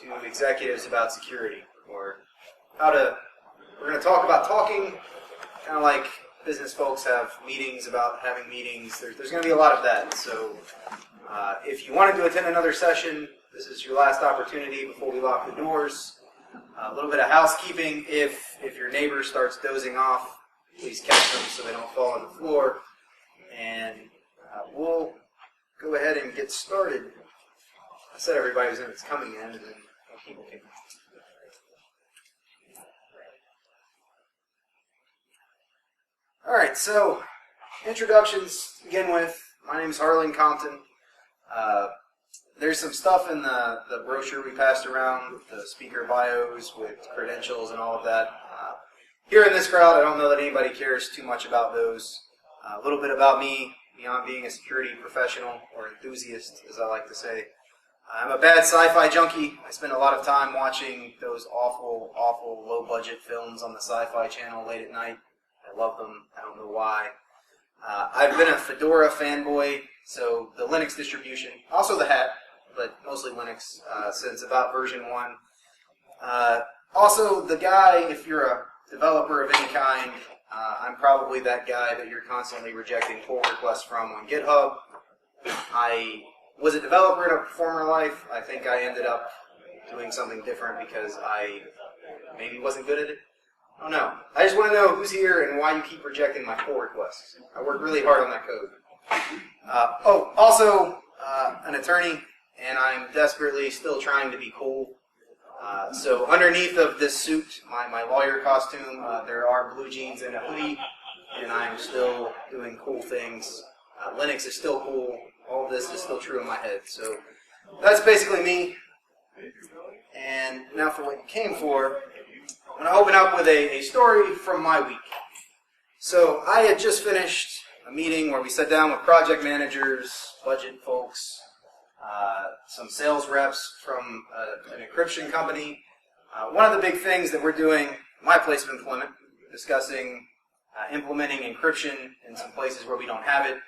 to executives about security, or we're going to talk about talking, kind of like business folks have meetings about having meetings. There's going to be a lot of that. So if you wanted to attend another session, this is your last opportunity before we lock the doors. A little bit of housekeeping. If your neighbor starts dozing off, please catch them so they don't fall on the floor. And we'll go ahead and get started. I said everybody was in it's coming in, and then people can. All right, so introductions to begin with. My name is Harlen, Compton. There's some stuff in the brochure we passed around with the speaker bios, with credentials and all of that. Here in this crowd, I don't know that anybody cares too much about those. A little bit about me, beyond being a security professional, or enthusiast, as I like to say. I'm a bad sci-fi junkie. I spend a lot of time watching those awful, awful low-budget films on the Sci-Fi Channel late at night. I love them. I don't know why. I've been a Fedora fanboy, so the Linux distribution, also the hat, but mostly Linux, since about version 1. Also, the guy, if you're a developer of any kind, I'm probably that guy that you're constantly rejecting pull requests from on GitHub. I was a developer in a former life. I think I ended up doing something different because I maybe wasn't good at it. I don't know. I just want to know who's here and why you keep rejecting my pull requests. I worked really hard on that code. Also an attorney, and I'm desperately still trying to be cool. So underneath of this suit, my lawyer costume, there are blue jeans and a hoodie, and I'm still doing cool things. Linux is still cool. All of this is still true in my head. So that's basically me. And now for what you came for, I'm going to open up with a story from my week. So I had just finished a meeting where we sat down with project managers, budget folks, some sales reps from an encryption company. One of the big things that we're doing, my place of employment, discussing implementing encryption in some places where we don't have it.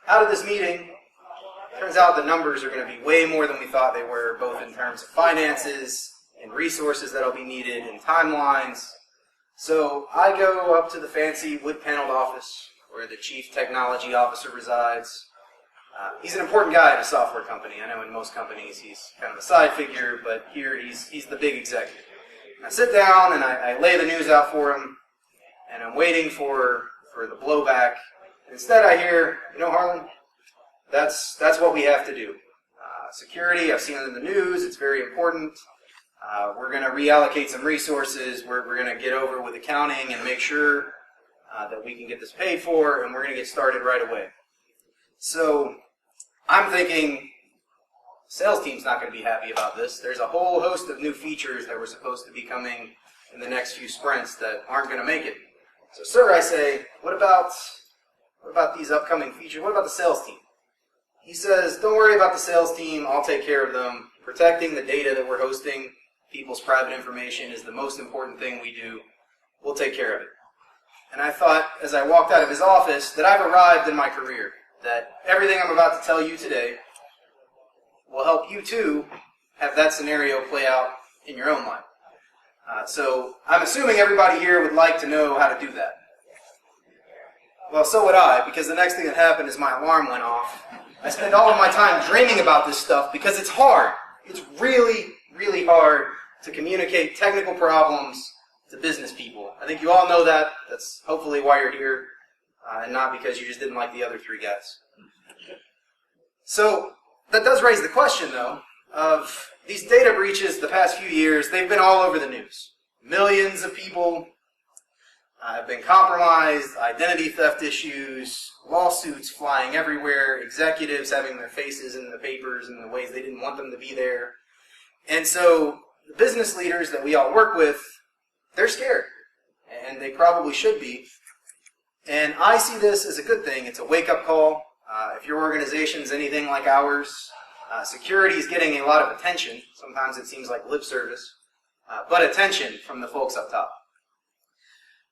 Out of this meeting, turns out the numbers are going to be way more than we thought they were, both in terms of finances and resources that will be needed and timelines. So I go up to the fancy wood-paneled office where the chief technology officer resides. He's an important guy at a software company. I know in most companies he's kind of a side figure, but here he's the big executive. I sit down and I lay the news out for him, and I'm waiting for the blowback. Instead I hear, Harlan, that's what we have to do. Security, I've seen it in the news, it's very important. We're going to reallocate some resources. We're going to get over with accounting and make sure that we can get this paid for, and we're going to get started right away. So I'm thinking, sales team's not going to be happy about this. There's a whole host of new features that were supposed to be coming in the next few sprints that aren't going to make it. So, sir, I say, what about these upcoming features? What about the sales team? He says, don't worry about the sales team. I'll take care of them. Protecting the data that we're hosting, people's private information, is the most important thing we do. We'll take care of it. And I thought, as I walked out of his office, that I've arrived in my career, that everything I'm about to tell you today will help you, too, have that scenario play out in your own life. So I'm assuming everybody here would like to know how to do that. Well, so would I, because the next thing that happened is my alarm went off. I spend all of my time dreaming about this stuff because it's hard. It's really, really hard to communicate technical problems to business people. I think you all know that. That's hopefully why you're here, and not because you just didn't like the other three guys. So that does raise the question, though, of these data breaches the past few years. They've been all over the news. Millions of people have been compromised, identity theft issues, lawsuits flying everywhere, executives having their faces in the papers in the ways they didn't want them to be there. And so the business leaders that we all work with, they're scared, and they probably should be. And I see this as a good thing. It's a wake-up call. If your organization's anything like ours, security is getting a lot of attention. Sometimes it seems like lip service, but attention from the folks up top.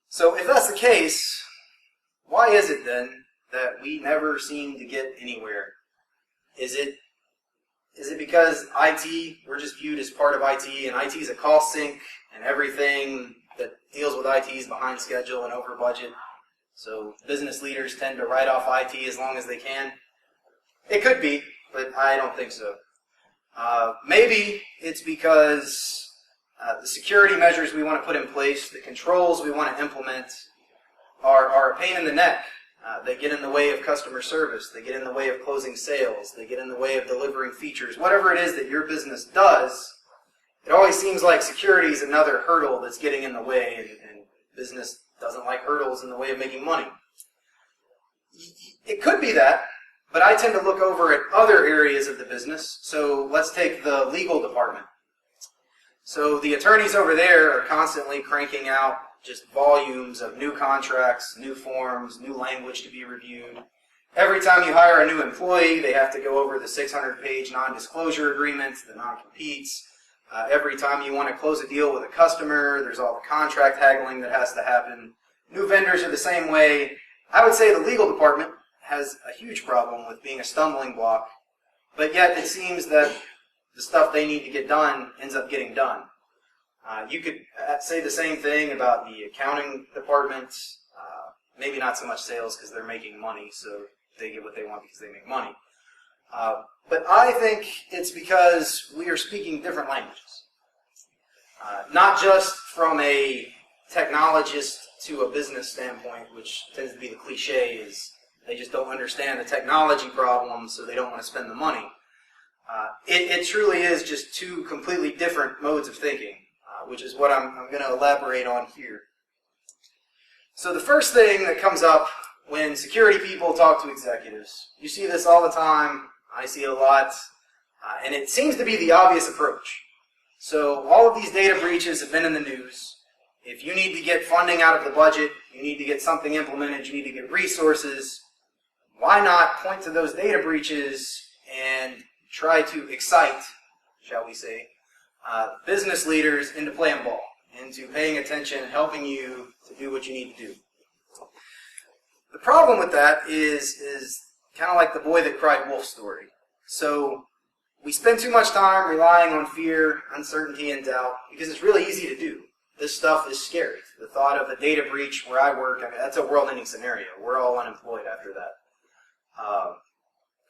So if that's the case, why is it then that we never seem to get anywhere? Is it Is it because IT, we're just viewed as part of IT, and IT is a cost sink, and everything that deals with IT is behind schedule and over budget? So business leaders tend to write off IT as long as they can? It could be, but I don't think so. Maybe it's because the security measures we want to put in place, the controls we want to implement, are a pain in the neck. They get in the way of customer service. They get in the way of closing sales. They get in the way of delivering features. Whatever it is that your business does, it always seems like security is another hurdle that's getting in the way, and business doesn't like hurdles in the way of making money. It could be that, but I tend to look over at other areas of the business. So let's take the legal department. So the attorneys over there are constantly cranking out just volumes of new contracts, new forms, new language to be reviewed. Every time you hire a new employee, they have to go over the 600-page non-disclosure agreements, the non-competes. Every time you want to close a deal with a customer, there's all the contract haggling that has to happen. New vendors are the same way. I would say the legal department has a huge problem with being a stumbling block, but yet it seems that the stuff they need to get done ends up getting done. You could say the same thing about the accounting department. Maybe not so much sales because they're making money, so they get what they want because they make money. But I think it's because we are speaking different languages. Not just from a technologist to a business standpoint, which tends to be the cliche, is they just don't understand the technology problem, so they don't want to spend the money. It truly is just two completely different modes of thinking, which is what I'm going to elaborate on here. So the first thing that comes up when security people talk to executives, you see this all the time, I see it a lot, and it seems to be the obvious approach. So all of these data breaches have been in the news. If you need to get funding out of the budget, you need to get something implemented, you need to get resources, why not point to those data breaches and try to excite, shall we say, business leaders into playing ball, into paying attention, helping you to do what you need to do. The problem with that is kind of like the boy that cried wolf story. So we spend too much time relying on fear, uncertainty, and doubt because it's really easy to do. This stuff is scary. The thought of a data breach where I work, I mean, that's a world-ending scenario. We're all unemployed after that.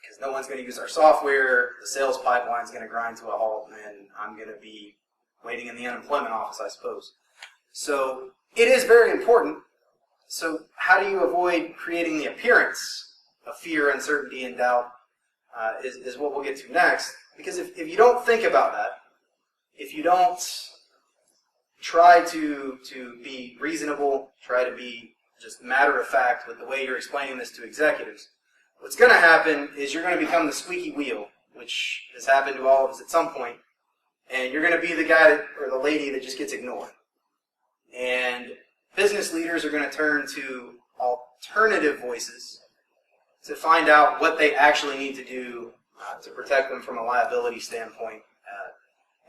Because no one's going to use our software, the sales pipeline's going to grind to a halt, and I'm going to be waiting in the unemployment office, I suppose. So it is very important. So how do you avoid creating the appearance of fear, uncertainty, and doubt is what we'll get to next. Because if you don't think about that, if you don't try to be reasonable, try to be just matter-of-fact with the way you're explaining this to executives, what's going to happen is you're going to become the squeaky wheel, which has happened to all of us at some point, and you're going to be the guy or the lady that just gets ignored. And business leaders are going to turn to alternative voices to find out what they actually need to do to protect them from a liability standpoint.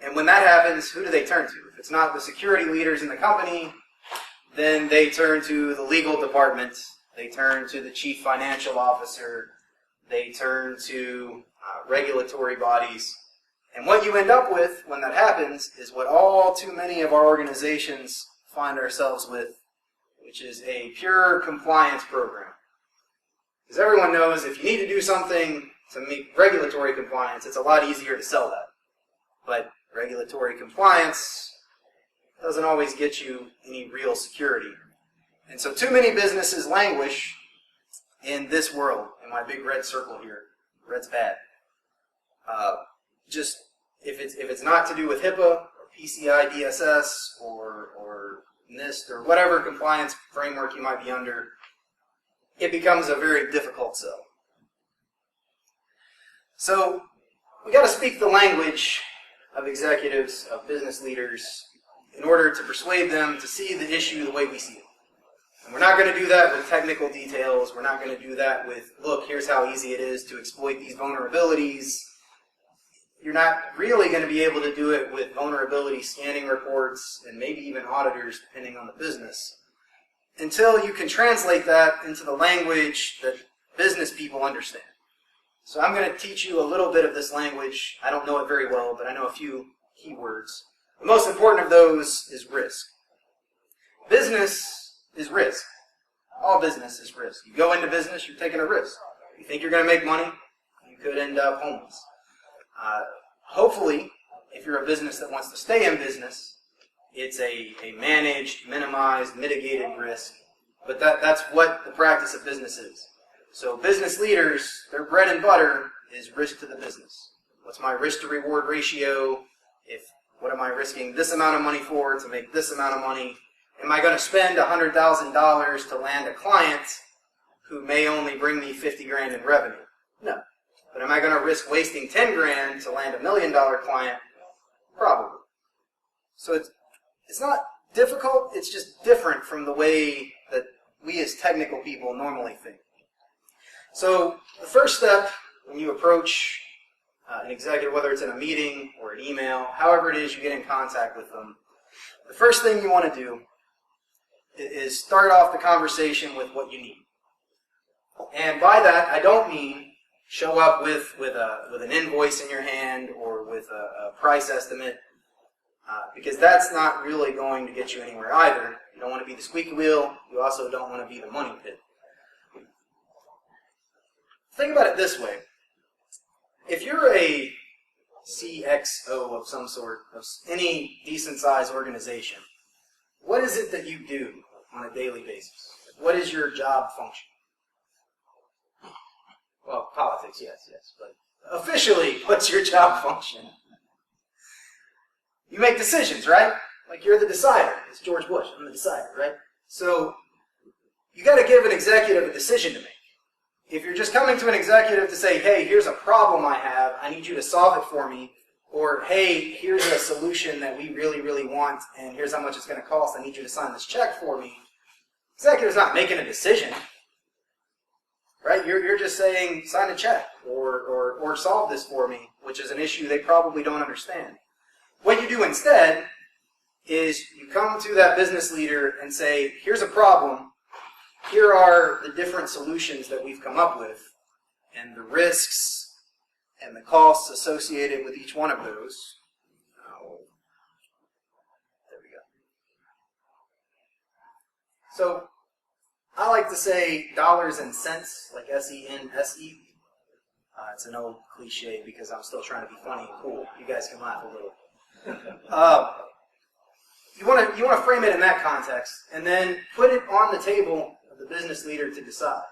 And when that happens, who do they turn to? If it's not the security leaders in the company, then they turn to the legal department. They turn to the chief financial officer. They turn to regulatory bodies. And what you end up with when that happens is what all too many of our organizations find ourselves with, which is a pure compliance program. Because everyone knows if you need to do something to meet regulatory compliance, it's a lot easier to sell that. But regulatory compliance doesn't always get you any real security. And so too many businesses languish in this world, in my big red circle here. Red's bad. Just if it's not to do with HIPAA or PCI DSS or NIST or whatever compliance framework you might be under, it becomes a very difficult sell. So we got to speak the language of executives, of business leaders, in order to persuade them to see the issue the way we see it. And we're not going to do that with technical details. We're not going to do that with, look, here's how easy it is to exploit these vulnerabilities. You're not really going to be able to do it with vulnerability scanning reports and maybe even auditors, depending on the business, until you can translate that into the language that business people understand. So I'm going to teach you a little bit of this language. I don't know it very well, but I know a few keywords. The most important of those is risk. Business is risk. All business is risk. You go into business, you're taking a risk. You think you're going to make money, you could end up homeless. Hopefully, if you're a business that wants to stay in business, it's a managed, minimized, mitigated risk. But that's what the practice of business is. So business leaders, their bread and butter is risk to the business. What's my risk to reward ratio? What am I risking this amount of money for to make this amount of money? Am I going to spend $100,000 to land a client who may only bring me 50 grand in revenue? No. But am I going to risk wasting 10 grand to land $1 million client? Probably. So it's not difficult, it's just different from the way that we as technical people normally think. So the first step when you approach an executive, whether it's in a meeting or an email, however it is you get in contact with them, the first thing you want to do is start off the conversation with what you need. And by that, I don't mean show up with an invoice in your hand or with a price estimate, because that's not really going to get you anywhere either. You don't want to be the squeaky wheel. You also don't want to be the money pit. Think about it this way. If you're a CXO of some sort, of any decent-sized organization, what is it that you do on a daily basis? What is your job function? Well, politics, yes, but officially, what's your job function? You make decisions, right? Like you're the decider. It's George Bush. I'm the decider, right? So you got to give an executive a decision to make. If you're just coming to an executive to say, hey, here's a problem I have, I need you to solve it for me, or hey, here's a solution that we really, really want, and here's how much it's going to cost, I need you to sign this check for me, executive's not making a decision. Right? You're just saying, sign a check, or solve this for me, which is an issue they probably don't understand. What you do instead is you come to that business leader and say, here's a problem, here are the different solutions that we've come up with, and the risks and the costs associated with each one of those. There we go. So, I like to say dollars and cents, like S-E-N-S-E. It's an old cliche because I'm still trying to be funny and cool. You guys can laugh a little. You want to frame it in that context, and then put it on the table of the business leader to decide.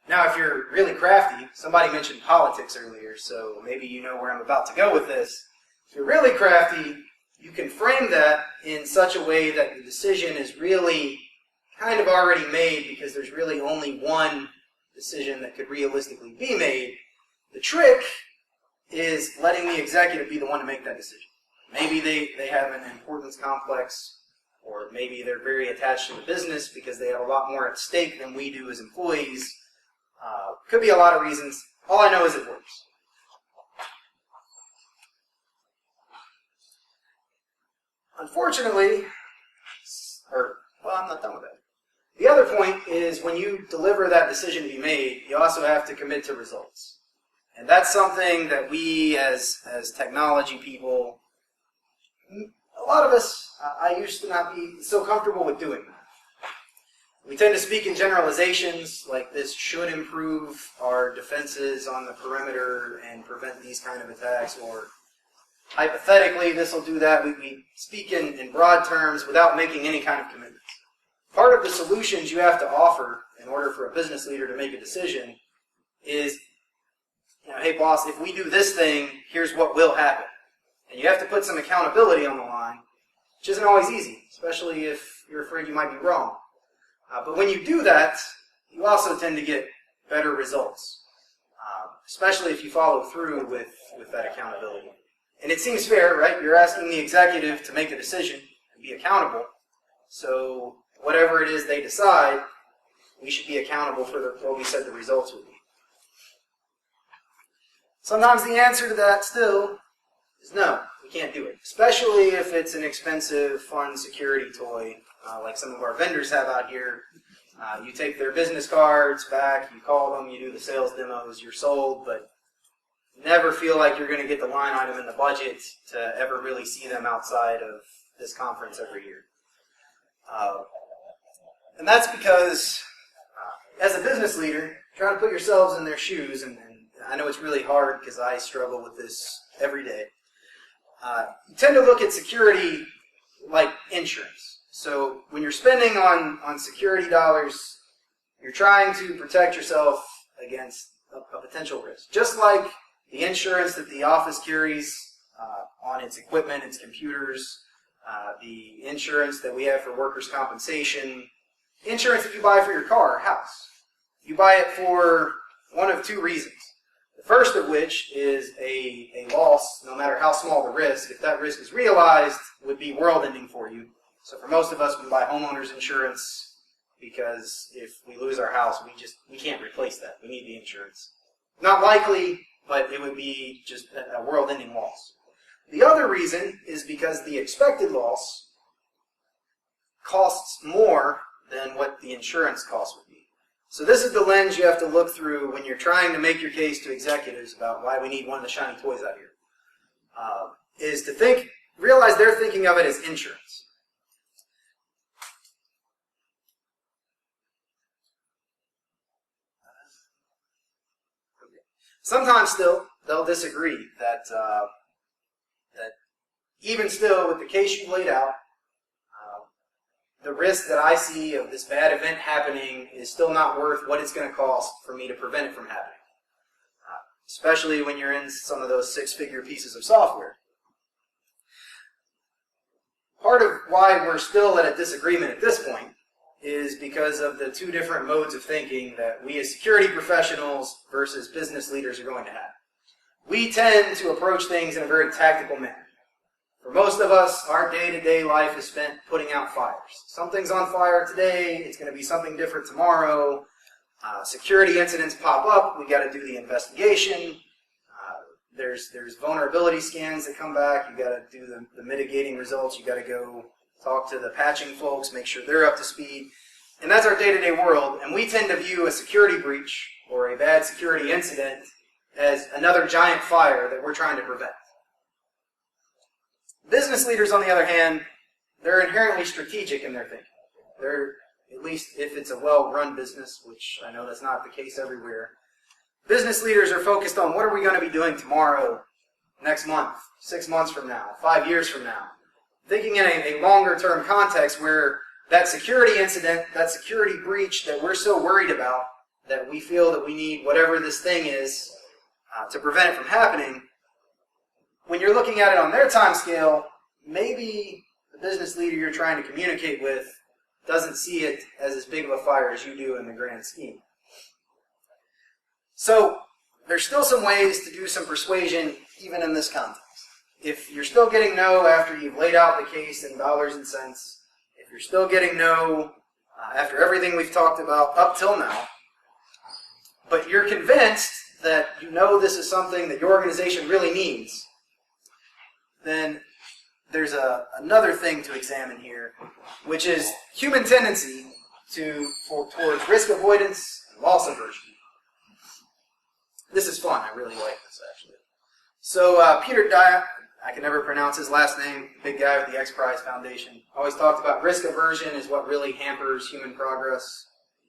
Now, if you're really crafty, somebody mentioned politics earlier, so maybe you know where I'm about to go with this. If you're really crafty, you can frame that in such a way that the decision is really kind of already made because there's really only one decision that could realistically be made. The trick is letting the executive be the one to make that decision. Maybe they have an importance complex, or maybe they're very attached to the business because they have a lot more at stake than we do as employees. Could be a lot of reasons. All I know is it works. Unfortunately, I'm not done with that. The other point is when you deliver that decision to be made, you also have to commit to results. And that's something that we as technology people, a lot of us, I used to not be so comfortable with doing that. We tend to speak in generalizations, like this should improve our defenses on the perimeter and prevent these kind of attacks, or hypothetically this will do that. We speak in broad terms without making any kind of commitments. Part of the solutions you have to offer in order for a business leader to make a decision is, hey boss, if we do this thing, here's what will happen. And you have to put some accountability on the line, which isn't always easy, especially if you're afraid you might be wrong. But when you do that, you also tend to get better results, especially if you follow through with that accountability. And it seems fair, right? You're asking the executive to make a decision and be accountable. So whatever it is they decide, we should be accountable for what we said the results would be. Sometimes the answer to that still is no, we can't do it. Especially if it's an expensive, fun security toy, like some of our vendors have out here. You take their business cards back, you call them, you do the sales demos, you're sold, but never feel like you're going to get the line item in the budget to ever really see them outside of this conference every year. And that's because, as a business leader, trying to put yourselves in their shoes, and I know it's really hard because I struggle with this every day, you tend to look at security like insurance. So when you're spending on security dollars, you're trying to protect yourself against a potential risk. Just like the insurance that the office carries on its equipment, its computers, the insurance that we have for workers' compensation, insurance that you buy for your car or house. You buy it for one of two reasons. The first of which is a loss, no matter how small the risk. If that risk is realized, would be world-ending for you. So for most of us, we buy homeowners insurance because if we lose our house, we can't replace that. We need the insurance. Not likely, but it would be just a world-ending loss. The other reason is because the expected loss costs more than what the insurance cost would be. So this is the lens you have to look through when you're trying to make your case to executives about why we need one of the shiny toys out here. Is to realize they're thinking of it as insurance. Sometimes still, they'll disagree that even still, with the case you laid out, the risk that I see of this bad event happening is still not worth what it's going to cost for me to prevent it from happening. Especially when you're in some of those six-figure pieces of software. Part of why we're still at a disagreement at this point is because of the two different modes of thinking that we as security professionals versus business leaders are going to have. We tend to approach things in a very tactical manner. For most of us, our day-to-day life is spent putting out fires. Something's on fire today, it's going to be something different tomorrow. Security incidents pop up, we got to do the investigation. There's vulnerability scans that come back, you got to do the mitigating results, you got to go talk to the patching folks, make sure they're up to speed. And that's our day-to-day world, and we tend to view a security breach or a bad security incident as another giant fire that we're trying to prevent. Business leaders, on the other hand, they're inherently strategic in their thinking. They're, at least if it's a well-run business, which I know that's not the case everywhere, business leaders are focused on what are we going to be doing tomorrow, next month, 6 months from now, 5 years from now. Thinking in a longer-term context where that security incident, that security breach that we're so worried about, that we feel that we need whatever this thing is to prevent it from happening, when you're looking at it on their time scale, maybe the business leader you're trying to communicate with doesn't see it as big of a fire as you do in the grand scheme. So there's still some ways to do some persuasion even in this context. If you're still getting no after you've laid out the case in dollars and cents, if you're still getting no after everything we've talked about up till now, but you're convinced that you know this is something that your organization really needs, then there's another thing to examine here, which is human tendency towards risk avoidance and loss aversion. This is fun. I really like this, actually. So Peter Dyack, I can never pronounce his last name, big guy with the X Prize Foundation, always talked about risk aversion is what really hampers human progress.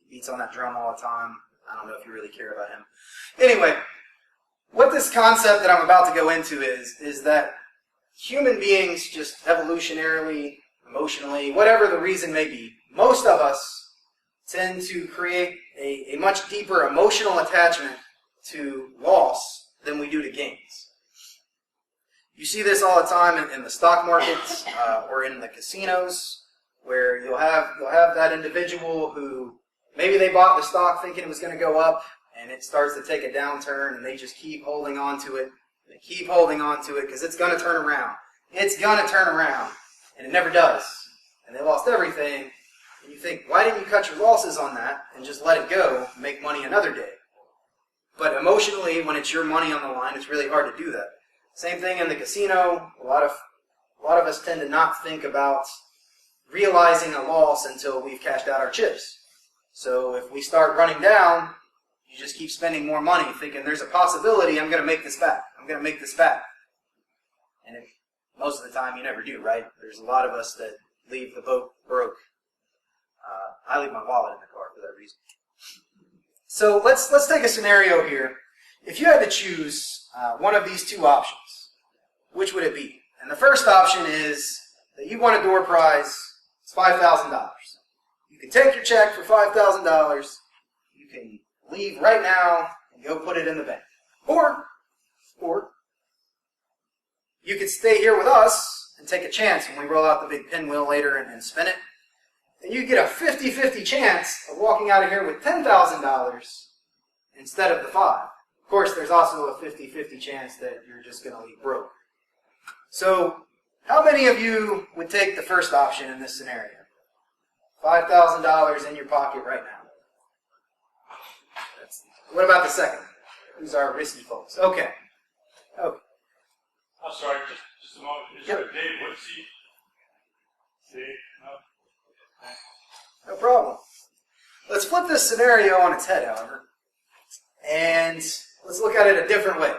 He beats on that drum all the time. I don't know if you really care about him. Anyway, what this concept that I'm about to go into is that human beings, just evolutionarily, emotionally, whatever the reason may be, most of us tend to create a much deeper emotional attachment to loss than we do to gains. You see this all the time in the stock markets or in the casinos, where you'll have that individual who maybe they bought the stock thinking it was going to go up, and it starts to take a downturn, and they just keep holding on to it. They keep holding on to it because it's going to turn around. It's going to turn around, and it never does. And they lost everything, and you think, why didn't you cut your losses on that and just let it go and make money another day? But emotionally, when it's your money on the line, it's really hard to do that. Same thing in the casino. A lot of us tend to not think about realizing a loss until we've cashed out our chips. So if we start running down, you just keep spending more money, thinking there's a possibility I'm going to make this back. I'm going to make this back. And most of the time you never do, right? There's a lot of us that leave the boat broke. I leave my wallet in the car for that reason. So let's take a scenario here. If you had to choose one of these two options, which would it be? And the first option is that you want a door prize. It's $5,000. You can take your check for $5,000. You can leave right now and go put it in the bank. Or you could stay here with us and take a chance when we roll out the big pinwheel later and spin it. And you get a 50-50 chance of walking out of here with $10,000 instead of the 5. Of course, there's also a 50-50 chance that you're just going to leave broke. So, how many of you would take the first option in this scenario? $5,000 in your pocket right now. What about the second? Who's our risky folks? Okay. I'm sorry, just a moment. Is there a Dave Woodseat? Dave? No? No problem. Let's flip this scenario on its head, however, and let's look at it a different way.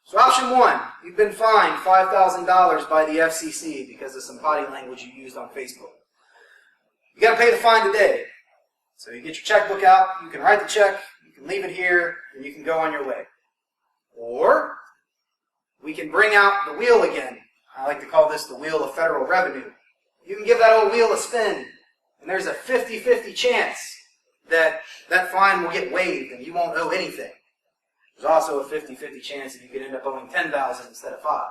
So option 1, you've been fined $5,000 by the FCC because of some potty language you used on Facebook. You got to pay the fine today. So you get your checkbook out, you can write the check, you can leave it here, and you can go on your way. Or we can bring out the wheel again. I like to call this the wheel of federal revenue. You can give that old wheel a spin, and there's a 50-50 chance that that fine will get waived and you won't owe anything. There's also a 50-50 chance that you could end up owing $10,000 instead of 5.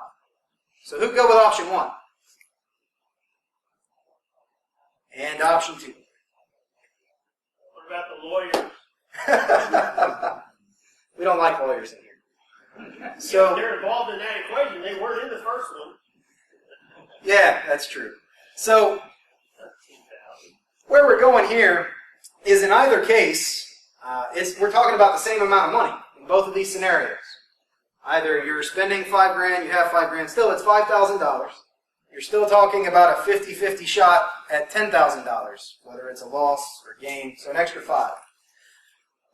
So who'd go with option 1? And option 2. What about the lawyers? We don't like lawyers in here. So they're involved in that equation. They weren't in the first one. Yeah, that's true. So where we're going here is in either case, we're talking about the same amount of money in both of these scenarios. Either you're spending $5,000, you have $5,000, still it's $5,000. You're still talking about a 50-50 shot at $10,000, whether it's a loss or gain, so an extra 5.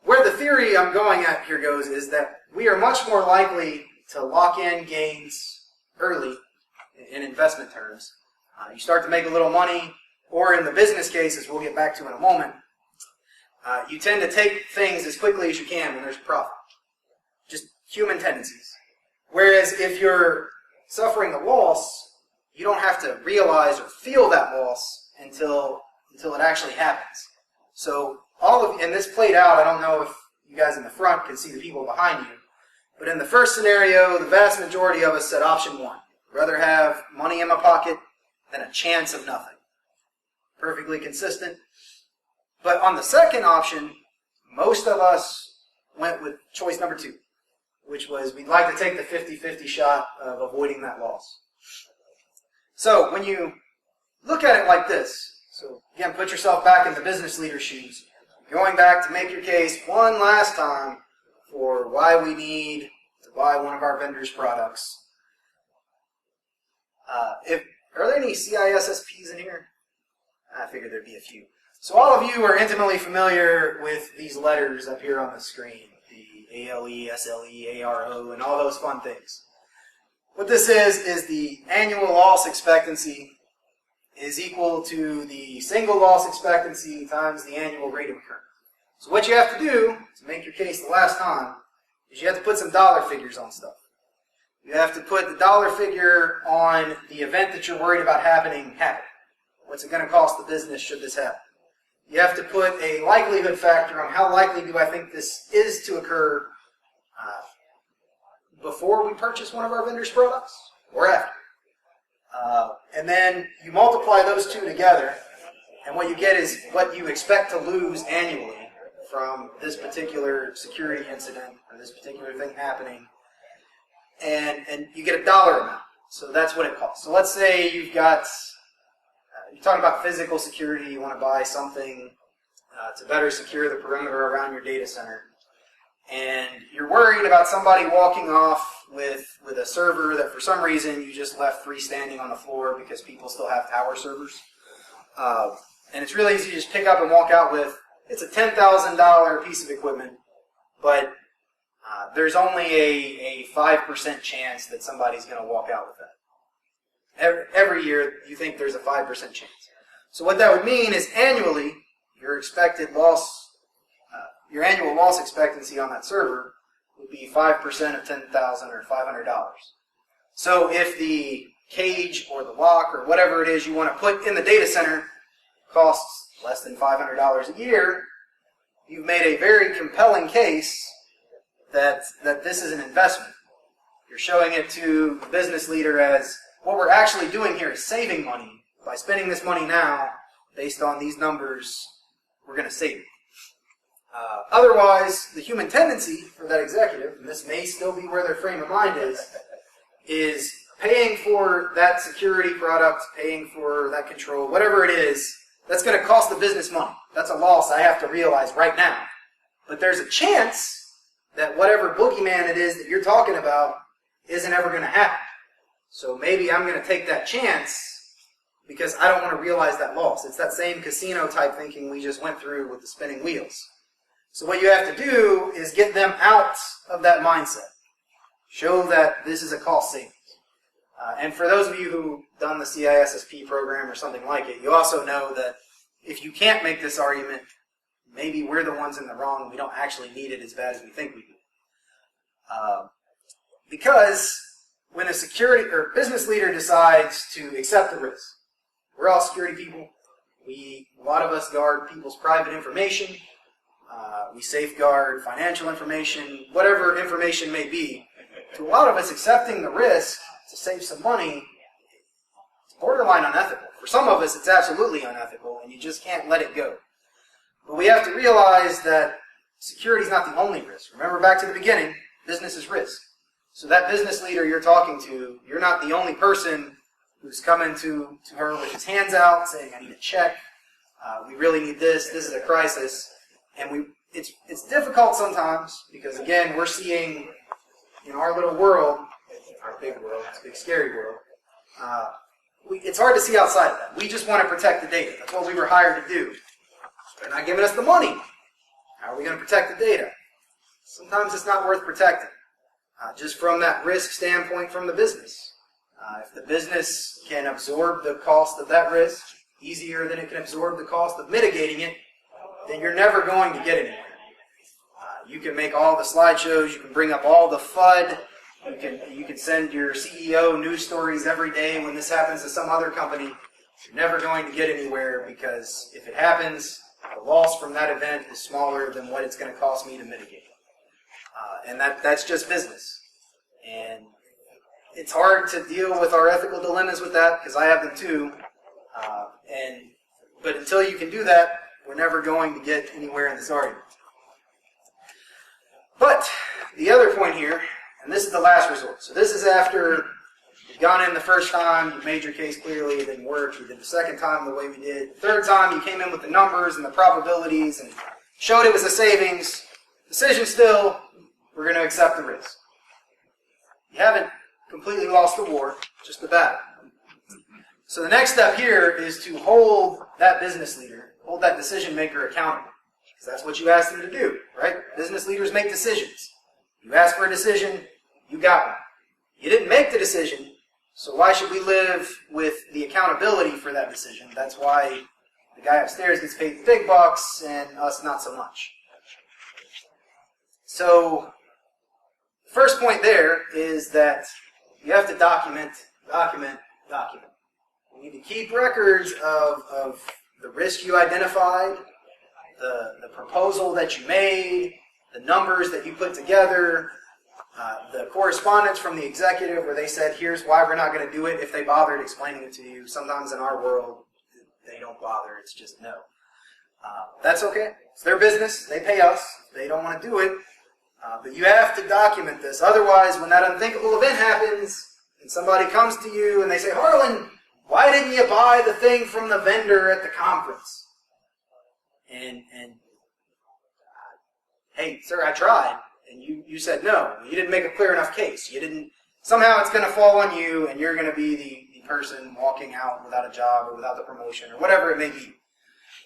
Where the theory I'm going at here goes is that we are much more likely to lock in gains early in investment terms. You start to make a little money, or in the business cases we'll get back to in a moment, you tend to take things as quickly as you can when there's a profit. Just human tendencies. Whereas if you're suffering a loss, you don't have to realize or feel that loss until it actually happens. So and this played out, I don't know if you guys in the front can see the people behind you, but in the first scenario, the vast majority of us said option 1. Rather have money in my pocket than a chance of nothing. Perfectly consistent. But on the second option, most of us went with choice number 2, which was we'd like to take the 50-50 shot of avoiding that loss. So when you look at it like this, so again, put yourself back in the business leader's shoes, going back to make your case one last time for why we need to buy one of our vendors' products. Are there any CISSPs in here? I figured there'd be a few. So all of you are intimately familiar with these letters up here on the screen, the ALE, SLE, ARO, and all those fun things. What this is the annual loss expectancy is equal to the single loss expectancy times the annual rate of return. So what you have to do to make your case the last time is you have to put some dollar figures on stuff. You have to put the dollar figure on the event that you're worried about happening. What's it going to cost the business should this happen? You have to put a likelihood factor on how likely do I think this is to occur before we purchase one of our vendors' products or after. And then you multiply those two together, and what you get is what you expect to lose annually from this particular security incident or this particular thing happening, and you get a dollar amount. So that's what it costs. So let's say you've got, you're talking about physical security, you want to buy something to better secure the perimeter around your data center, and you're worried about somebody walking off with a server that for some reason you just left freestanding on the floor because people still have tower servers. And it's really easy to just pick up and walk out with, it's a $10,000 piece of equipment, but there's only a 5% chance that somebody's going to walk out with that. Every year, you think there's a 5% chance. So what that would mean is annually, your expected loss, your annual loss expectancy on that server would be 5% of $10,000 or $500. So if the cage or the lock or whatever it is you want to put in the data center costs less than $500 a year, you've made a very compelling case that this is an investment. You're showing it to the business leader as what we're actually doing here is saving money. By spending this money now, based on these numbers, we're going to save it. Otherwise, the human tendency for that executive, and this may still be where their frame of mind is paying for that security product, paying for that control, whatever it is, that's going to cost the business money. That's a loss I have to realize right now. But there's a chance that whatever boogeyman it is that you're talking about isn't ever going to happen. So maybe I'm going to take that chance because I don't want to realize that loss. It's that same casino type thinking we just went through with the spinning wheels. So what you have to do is get them out of that mindset. Show that this is a cost savings. And for those of you who've done the CISSP program or something like it, you also know that if you can't make this argument, maybe we're the ones in the wrong and we don't actually need it as bad as we think we do. Because when a security or business leader decides to accept the risk, we're all security people. A lot of us guard people's private information. We safeguard financial information, whatever information may be. To a lot of us, accepting the risk to save some money is borderline unethical. For some of us, it's absolutely unethical, and you just can't let it go. But we have to realize that security is not the only risk. Remember back to the beginning, business is risk. So that business leader you're talking to, you're not the only person who's coming to her with his hands out saying, I need a check, we really need this is a crisis. And it's difficult sometimes because, again, we're seeing in our little world, our big world, it's a big scary world, it's hard to see outside of that. We just want to protect the data. That's what we were hired to do. They're not giving us the money. How are we going to protect the data? Sometimes it's not worth protecting. Just from that risk standpoint from the business. If the business can absorb the cost of that risk easier than it can absorb the cost of mitigating it, then you're never going to get anywhere. You can make all the slideshows, you can bring up all the FUD, you can send your CEO news stories every day when this happens to some other company. You're never going to get anywhere because if it happens, the loss from that event is smaller than what it's going to cost me to mitigate it. And that's just business. And it's hard to deal with our ethical dilemmas with that because I have them too. But until you can do that, we're never going to get anywhere in this argument. But the other point here, and this is the last resort. So this is after you've gone in the first time, you made your case clearly, it didn't work. You did the second time the way we did. The third time, you came in with the numbers and the probabilities and showed it was a savings. Decision still, we're going to accept the risk. You haven't completely lost the war, just the battle. So the next step here is to hold that business leader, hold that decision maker accountable. Because that's what you asked them to do, right? Business leaders make decisions. You asked for a decision, you got one. You didn't make the decision, so why should we live with the accountability for that decision? That's why the guy upstairs gets paid the big bucks and us not so much. So, the first point there is that you have to document. You need to keep records of the risk you identified, the proposal that you made, the numbers that you put together, the correspondence from the executive where they said, here's why we're not going to do it if they bothered explaining it to you. Sometimes in our world, they don't bother. It's just no. That's okay. It's their business. They pay us. They don't want to do it. But you have to document this. Otherwise, when that unthinkable event happens, and somebody comes to you and they say, Harlen, why didn't you buy the thing from the vendor at the conference? And hey, sir, I tried. And you said no. You didn't make a clear enough case. You didn't. Somehow it's going to fall on you, and you're going to be the person walking out without a job or without the promotion or whatever it may be.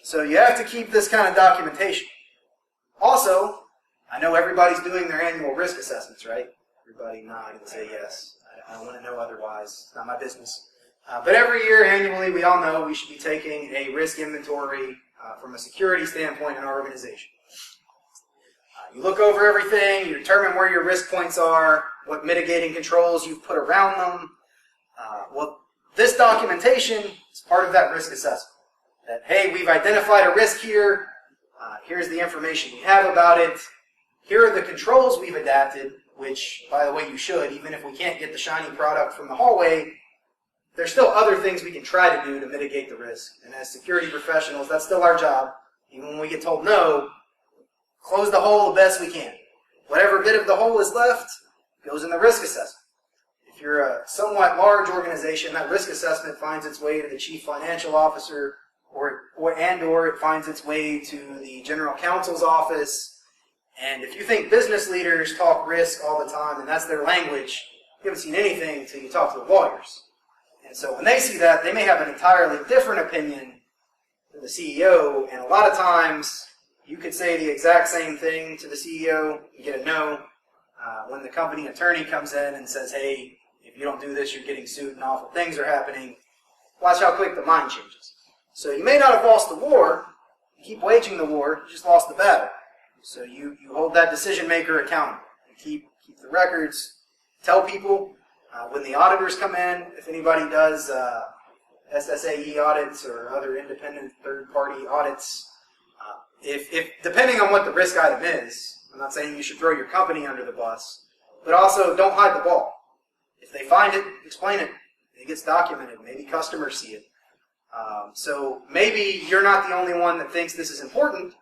So you have to keep this kind of documentation. Also, I know everybody's doing their annual risk assessments, right? Everybody nod and say yes. I don't want to know otherwise. It's not my business. But every year, annually, we all know we should be taking a risk inventory from a security standpoint in our organization. You look over everything, you determine where your risk points are, what mitigating controls you've put around them. Well, this documentation is part of that risk assessment. That, hey, we've identified a risk here, here's the information we have about it, here are the controls we've adapted, which, by the way, you should, even if we can't get the shiny product from the hallway, there's still other things we can try to do to mitigate the risk. And as security professionals, that's still our job. Even when we get told no, close the hole the best we can. Whatever bit of the hole is left goes in the risk assessment. If you're a somewhat large organization, that risk assessment finds its way to the chief financial officer, or it finds its way to the general counsel's office. And if you think business leaders talk risk all the time and that's their language, you haven't seen anything until you talk to the lawyers. And so when they see that, they may have an entirely different opinion than the CEO, and a lot of times you could say the exact same thing to the CEO, you get a no. When the company attorney comes in and says, hey, if you don't do this, you're getting sued and awful things are happening, watch how quick the mind changes. So you may not have lost the war, you keep waging the war, you just lost the battle. So you hold that decision maker accountable. You keep the records, tell people when the auditors come in, if anybody does SSAE audits or other independent third-party audits, if depending on what the risk item is, I'm not saying you should throw your company under the bus, but also don't hide the ball. If they find it, explain it. It gets documented. Maybe customers see it. So maybe you're not the only one that thinks this is important.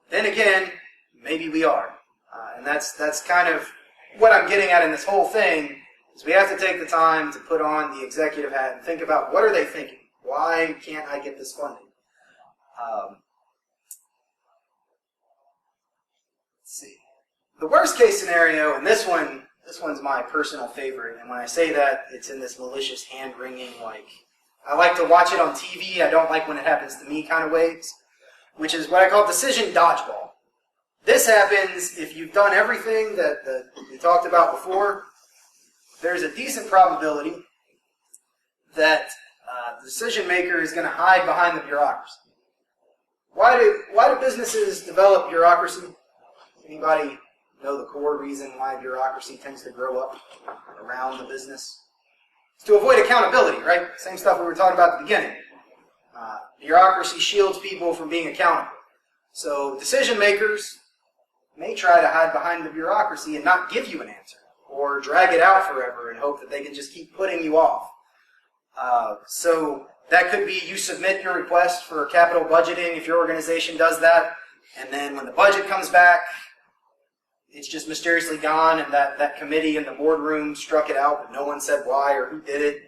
Then again, maybe we are. And that's kind of what I'm getting at in this whole thing, is we have to take the time to put on the executive hat and think about what are they thinking? Why can't I get this funding? Let's see. The worst case scenario, and this one's my personal favorite, and when I say that, it's in this malicious hand-wringing, like, I like to watch it on TV, I don't like when it happens to me kind of ways, which is what I call decision dodgeball. This happens if you've done everything that we talked about before. There's a decent probability that the decision maker is going to hide behind the bureaucracy. Why do businesses develop bureaucracy? Anybody know the core reason why bureaucracy tends to grow up around the business? It's to avoid accountability, right? Same stuff we were talking about at the beginning. Bureaucracy shields people from being accountable. So decision makers may try to hide behind the bureaucracy and not give you an answer, or drag it out forever and hope that they can just keep putting you off. So that could be you submit your request for capital budgeting if your organization does that, and then when the budget comes back, it's just mysteriously gone, and that committee in the boardroom struck it out, but no one said why or who did it.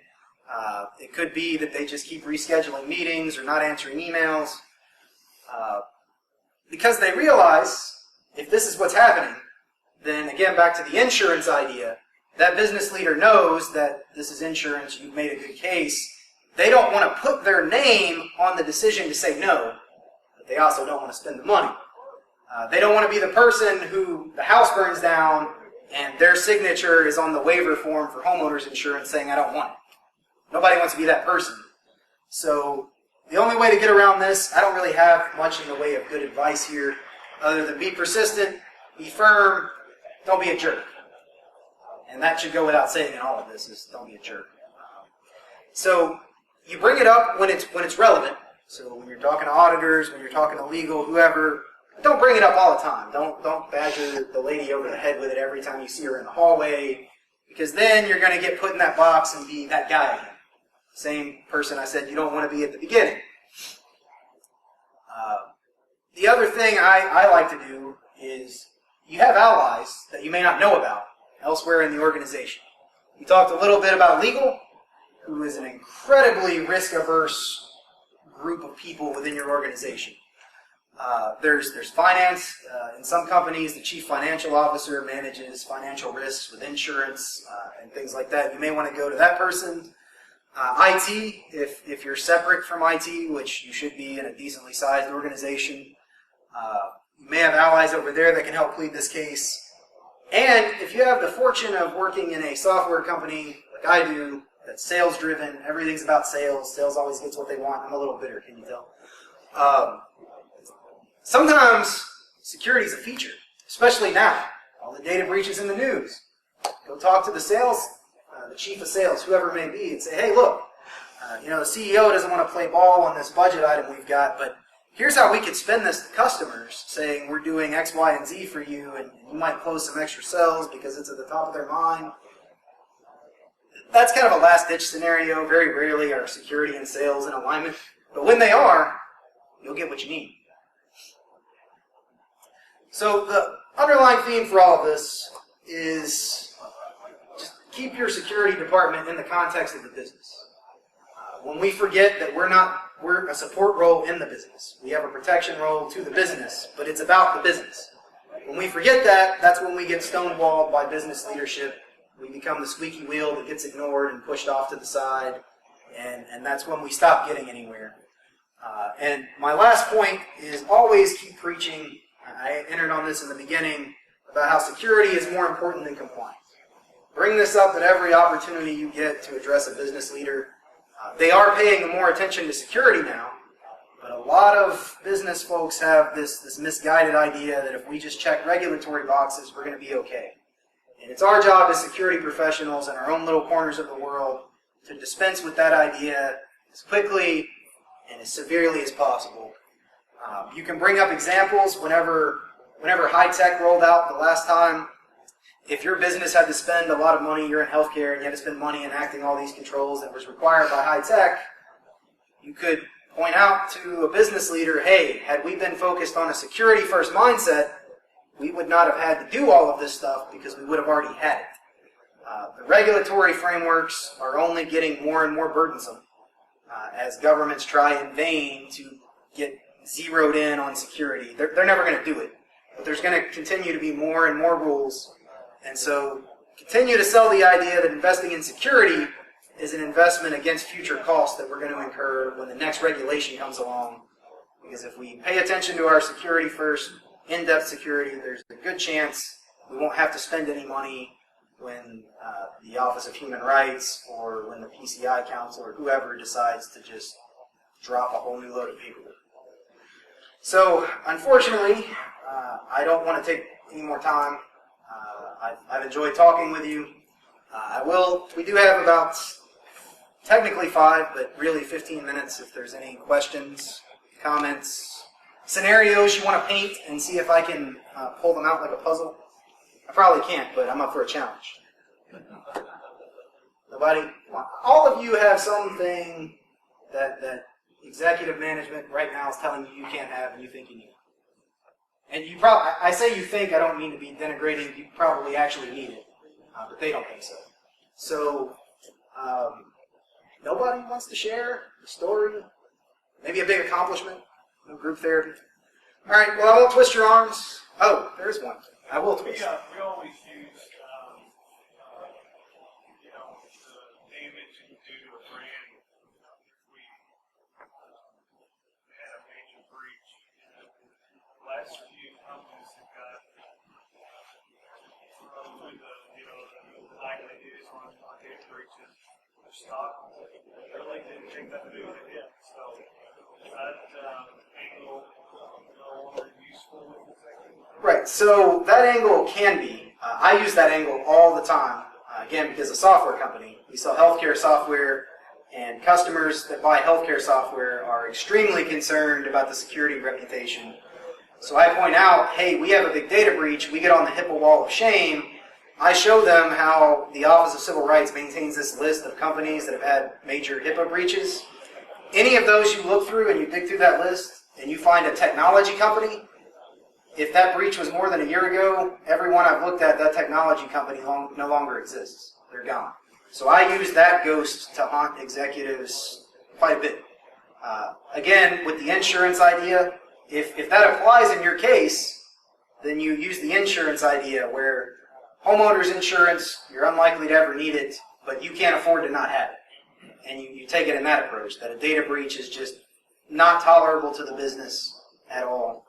It could be that they just keep rescheduling meetings or not answering emails. Because they realize, if this is what's happening, then again, back to the insurance idea, that business leader knows that this is insurance, you've made a good case. They don't want to put their name on the decision to say no, but they also don't want to spend the money. They don't want to be the person who the house burns down and their signature is on the waiver form for homeowners insurance saying, I don't want it. Nobody wants to be that person. So the only way to get around this, I don't really have much in the way of good advice here, other than be persistent, be firm, don't be a jerk. And that should go without saying in all of this, is don't be a jerk. So you bring it up when it's relevant. So when you're talking to auditors, when you're talking to legal, whoever, don't bring it up all the time. Don't badger the lady over the head with it every time you see her in the hallway, because then you're going to get put in that box and be that guy again. Same person I said you don't want to be at the beginning. The other thing I like to do is, you have allies that you may not know about elsewhere in the organization. We talked a little bit about legal, who is an incredibly risk-averse group of people within your organization. There's finance. In some companies, the chief financial officer manages financial risks with insurance and things like that. You may want to go to that person. IT, if you're separate from IT, which you should be in a decently sized organization, you may have allies over there that can help plead this case. And if you have the fortune of working in a software company like I do, that's sales driven, everything's about sales, sales always gets what they want. I'm a little bitter, can you tell? Sometimes security is a feature, especially now. All the data breaches in the news. Go talk to the sales, the chief of sales, whoever it may be, and say, hey, look, the CEO doesn't want to play ball on this budget item we've got, but here's how we could spend this to customers, saying we're doing X, Y, and Z for you, and you might close some extra sales because it's at the top of their mind. That's kind of a last-ditch scenario. Very rarely are security and sales in alignment, but when they are, you'll get what you need. So the underlying theme for all of this is just keep your security department in the context of the business. When we forget that we're a support role in the business. We have a protection role to the business, but it's about the business. When we forget that, that's when we get stonewalled by business leadership. We become the squeaky wheel that gets ignored and pushed off to the side, and that's when we stop getting anywhere. And my last point is always keep preaching. I entered on this in the beginning about how security is more important than compliance. Bring this up at every opportunity you get to address a business leader. They are paying more attention to security now, but a lot of business folks have this misguided idea that if we just check regulatory boxes, we're going to be okay. And it's our job as security professionals in our own little corners of the world to dispense with that idea as quickly and as severely as possible. You can bring up examples whenever high tech rolled out the last time. If your business had to spend a lot of money, you're in healthcare, and you had to spend money enacting all these controls that was required by high tech, you could point out to a business leader, hey, had we been focused on a security first mindset, we would not have had to do all of this stuff because we would have already had it. The regulatory frameworks are only getting more and more burdensome as governments try in vain to get zeroed in on security. They're never going to do it, but there's going to continue to be more and more rules. And so continue to sell the idea that investing in security is an investment against future costs that we're going to incur when the next regulation comes along. Because if we pay attention to our security first, in-depth security, there's a good chance we won't have to spend any money when the Office of Human Rights or when the PCI Council or whoever decides to just drop a whole new load of paperwork. So, unfortunately, I don't want to take any more time. I've enjoyed talking with you. We do have about, technically 5, but really 15 minutes if there's any questions, comments, scenarios you want to paint and see if I can pull them out like a puzzle. I probably can't, but I'm up for a challenge. Nobody? All of you have something that executive management right now is telling you you can't have and you think you need. And you probably, I say you think, I don't mean to be denigrating, you probably actually need it, but they don't think so. So, nobody wants to share a story, maybe a big accomplishment, no group therapy. All right, well, I won't twist your arms. Oh, there's one. I will twist. We always use, the damage you do to a brand. We had a major breach. Last few companies have got probably the likelihood is on data breaches of stock. Really didn't take that move to hit. So that angle no longer useful with executive. Right, so that angle can be. I use that angle all the time. Again, because a software company, we sell healthcare software, and customers that buy healthcare software are extremely concerned about the security reputation. So I point out, hey, we have a big data breach. We get on the HIPAA wall of shame. I show them how the Office of Civil Rights maintains this list of companies that have had major HIPAA breaches. Any of those you look through and you dig through that list and you find a technology company, if that breach was more than a year ago, everyone I've looked at, that technology company no longer exists. They're gone. So I use that ghost to haunt executives quite a bit. Again, with the insurance idea, if that applies in your case, then you use the insurance idea where homeowners insurance, you're unlikely to ever need it, but you can't afford to not have it. and you take it in that approach, that a data breach is just not tolerable to the business at all.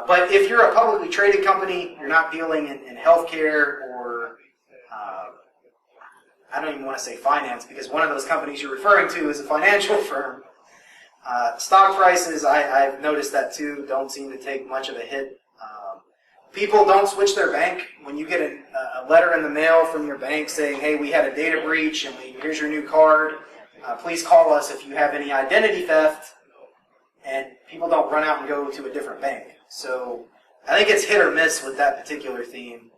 But if you're a publicly traded company, you're not dealing in healthcare or I don't even want to say finance, because one of those companies you're referring to is a financial firm. Stock prices, I've noticed that too, don't seem to take much of a hit. People don't switch their bank. When you get a letter in the mail from your bank saying, hey, we had a data breach and here's your new card, please call us if you have any identity theft, and people don't run out and go to a different bank. So I think it's hit or miss with that particular theme.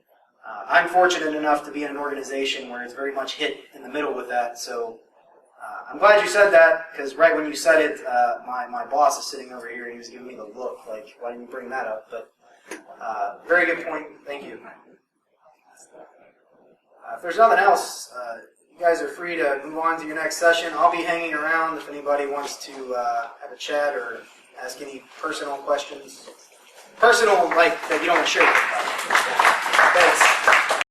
I'm fortunate enough to be in an organization where it's very much hit in the middle with that. So I'm glad you said that, because right when you said it, my boss is sitting over here and he was giving me the look, like, why didn't you bring that up? But very good point. Thank you. If there's nothing else, you guys are free to move on to your next session. I'll be hanging around if anybody wants to have a chat or ask any personal questions. Personal, like, that you don't want to share with anybody. Thanks.